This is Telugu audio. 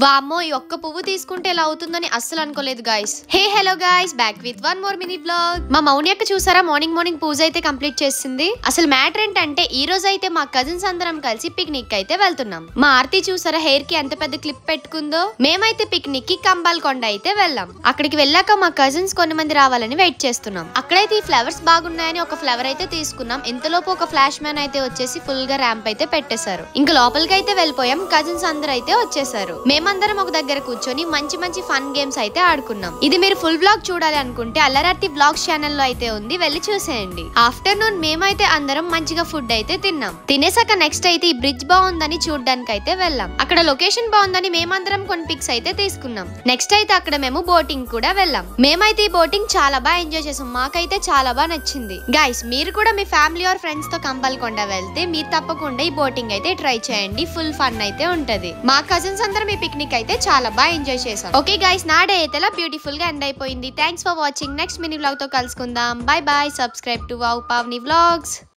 వామ్మో ఈ ఒక్క పువ్వు తీసుకుంటే ఎలా అవుతుందని అస్సలు అనుకోలేదు guys. Hey hello guys, back with one more mini blog. మా మౌని అక్క చూసారా మార్నింగ్ పూజ అయితే కంప్లీట్ చేసింది. అసలు మ్యాటర్ ఏంటంటే ఈ రోజు అయితే మా కజిన్స్ అందరం కలిసి పిక్నిక్ అయితే వెళ్తున్నాం. మా ఆర్తి చూసారా హెయిర్ కి ఎంత పెద్ద క్లిప్ పెట్టుకుందో. మేమైతే పిక్నిక్ కి కంబాల్ కొండ అయితే వెళ్ళాం. అక్కడికి వెళ్ళాక మా కజిన్స్ కొన్ని మంది రావాలని వెయిట్ చేస్తున్నాం. అక్కడైతే ఈ ఫ్లవర్స్ బాగున్నాయని ఒక ఫ్లవర్ అయితే తీసుకున్నాం. ఇంతలోపు ఒక ఫ్లాష్ మ్యాన్ అయితే వచ్చేసి ఫుల్ గా ర్యాంప్ అయితే పెట్టేశారు. ఇంకా లోపలికి అయితే వెళ్ళిపోయాం. కజిన్స్ అందరూ అయితే వచ్చేసారు. మేమందరం ఒక దగ్గర కూర్చొని మంచి మంచి ఫన్ గేమ్స్ అయితే ఆడుకున్నాం. ఇది మీరు ఫుల్ బ్లాగ్ చూడాలి అనుకుంటే అల్లరార్తి బ్లాగ్స్ ఛానల్ లో అయితే ఉంది, వెళ్ళి చూసేయండి. ఆఫ్టర్నూన్ మేమైతే అందరం మంచిగా ఫుడ్ అయితే తిన్నాం. తినేసాక నెక్స్ట్ అయితే ఈ బ్రిడ్జ్ బాగుందని చూడడానికి అయితే వెళ్ళాం. అక్కడ లొకేషన్ బాగుందని మేమందరం కొన్ని పిక్స్ అయితే తీసుకున్నాం. నెక్స్ట్ అయితే అక్కడ మేము బోటింగ్ కూడా వెళ్ళాం. మేమైతే ఈ బోటింగ్ చాలా బాగా ఎంజాయ్ చేసాం. మాకైతే చాలా బాగా నచ్చింది. గైస్ మీరు కూడా మీ ఫ్యామిలీ ఆర్ ఫ్రెండ్స్ తో కంపల్కొండ వెళ్తే మీరు తప్పకుండా ఈ బోటింగ్ అయితే ట్రై చేయండి. ఫుల్ ఫన్ అయితే ఉంటది. మా కజిన్స్ అందరం ఈ పిక్నిక్ అయితే చాలా బాగా ఎంజాయ్ చేసాం. ఓకే గైస్, నా డే అయితే బ్యూటిఫుల్ గా ఎండ్ అయిపోయింది. Thanks for watching. Next mini vlog తో కలుసుకుందాం. By by. Subscribe to wow Pavani vlogs.